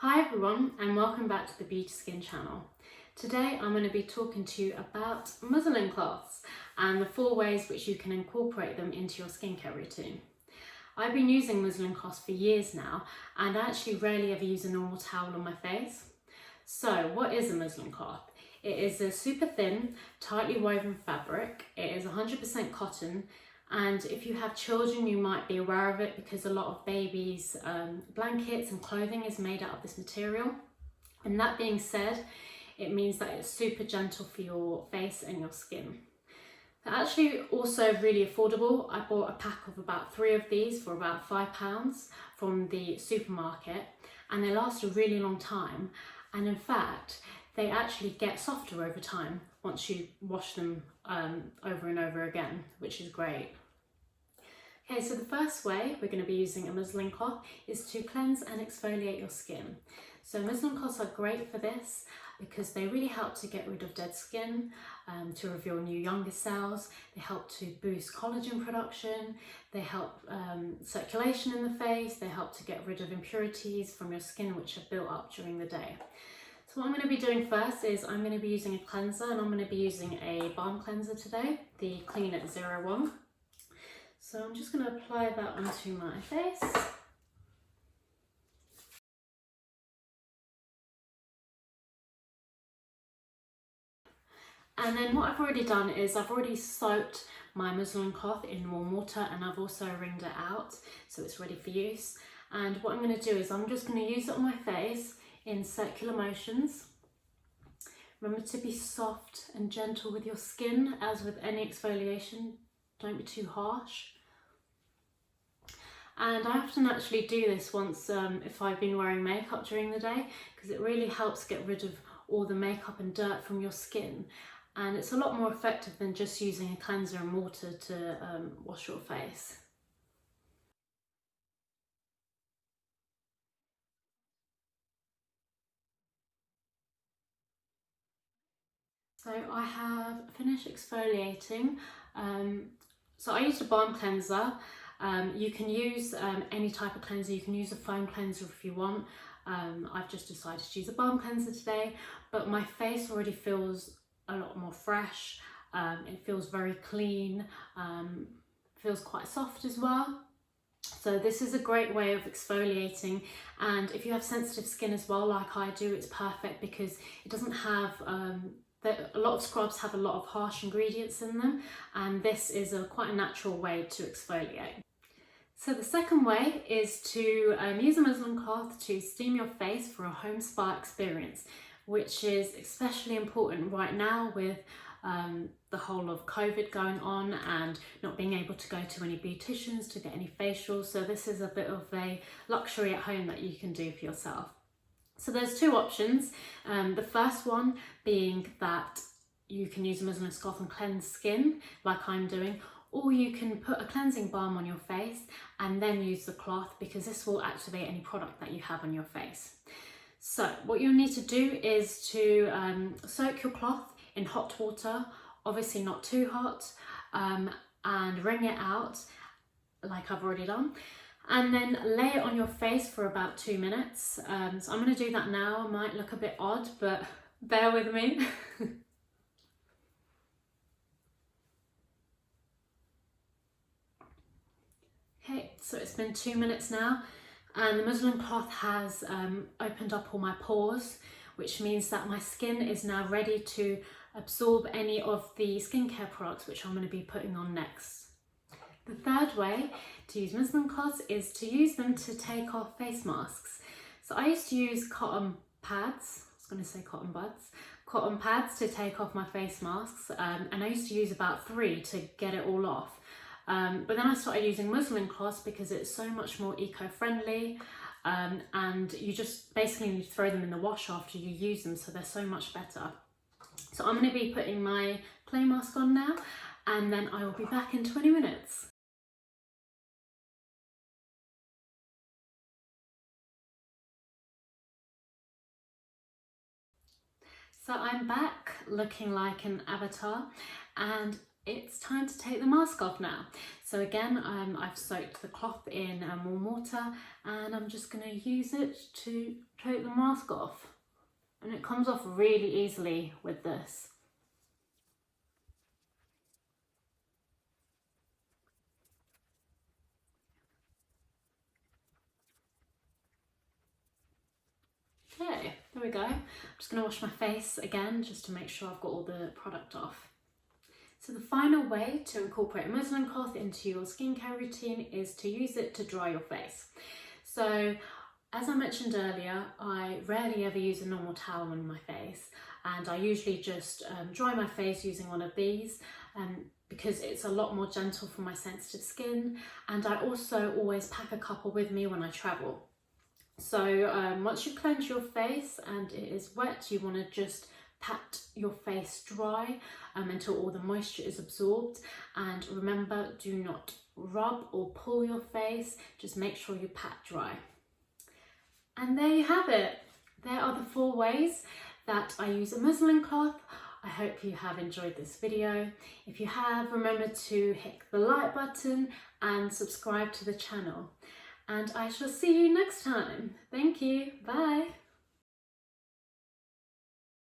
Hi everyone and welcome back to the Beauty Skin channel. Today I'm going to be talking to you about muslin cloths and the 4 ways which you can incorporate them into your skincare routine. I've been using muslin cloths for years now and I actually rarely ever use a normal towel on my face. So what is a muslin cloth? It is a super thin, tightly woven fabric. It is 100% cotton. And if you have children, you might be aware of it because a lot of babies' blankets and clothing is made out of this material. And that being said, it means that it's super gentle for your face and your skin. They're actually also really affordable. I bought a pack of about 3 of these for about £5 from the supermarket, and they last a really long time. And in fact, they actually get softer over time once you wash them over and over again, which is great. Okay, so the first way we're going to be using a muslin cloth is to cleanse and exfoliate your skin. So muslin cloths are great for this because they really help to get rid of dead skin, to reveal new younger cells. They help to boost collagen production. They help circulation in the face. They help to get rid of impurities from your skin which have built up during the day. So what I'm going to be doing first is I'm going to be using a cleanser, and I'm going to be using a balm cleanser today, the Clean It 01. So I'm just going to apply that onto my face. And then what I've already done is I've already soaked my muslin cloth in warm water, and I've also wringed it out so it's ready for use. And what I'm going to do is I'm just going to use it on my face in circular motions. Remember to be soft and gentle with your skin, as with any exfoliation. Don't be too harsh. And I often actually do this once if I've been wearing makeup during the day, because it really helps get rid of all the makeup and dirt from your skin. And it's a lot more effective than just using a cleanser and water to wash your face. So I have finished exfoliating. So I used a balm cleanser. You can use any type of cleanser. You can use a foam cleanser if you want. I've just decided to use a balm cleanser today, but my face already feels a lot more fresh. It feels very clean, feels quite soft as well. So this is a great way of exfoliating, and if you have sensitive skin as well like I do, it's perfect because it doesn't have a lot of scrubs have a lot of harsh ingredients in them, and this is quite a natural way to exfoliate. So the second way is to use a muslin cloth to steam your face for a home spa experience, which is especially important right now with the whole of COVID going on and not being able to go to any beauticians to get any facials. So this is a bit of a luxury at home that you can do for yourself. So there's 2 options. The first one being that you can use a muslin cloth and cleanse skin like I'm doing, or you can put a cleansing balm on your face and then use the cloth, because this will activate any product that you have on your face. So what you'll need to do is to soak your cloth in hot water, obviously not too hot, and wring it out like I've already done, and then lay it on your face for about 2 minutes. So I'm going to do that now. It might look a bit odd, but bear with me. Okay, so it's been 2 minutes now, and the muslin cloth has opened up all my pores, which means that my skin is now ready to absorb any of the skincare products which I'm going to be putting on next. The third way to use muslin cloths is to use them to take off face masks. So I used to use cotton pads, I was going to say cotton buds, cotton pads to take off my face masks, and I used to use about 3 to get it all off. But then I started using muslin cloths because it's so much more eco-friendly, and you just basically need to throw them in the wash after you use them, so they're so much better. So I'm going to be putting my clay mask on now, and then I will be back in 20 minutes. So I'm back looking like an avatar, and it's time to take the mask off now. So again, I've soaked the cloth in warm water, and I'm just going to use it to take the mask off. And it comes off really easily with this. Okay, there we go. I'm just going to wash my face again just to make sure I've got all the product off. So the final way to incorporate a muslin cloth into your skincare routine is to use it to dry your face. So as I mentioned earlier, I rarely ever use a normal towel on my face, and I usually just dry my face using one of these because it's a lot more gentle for my sensitive skin, and I also always pack a couple with me when I travel. So once you cleanse your face and it is wet, you want to just pat your face dry until all the moisture is absorbed. And remember, do not rub or pull your face, just make sure you pat dry. And there you have it. There are the 4 ways that I use a muslin cloth. I hope you have enjoyed this video. If you have, remember to hit the like button and subscribe to the channel. And I shall see you next time. Thank you. Bye.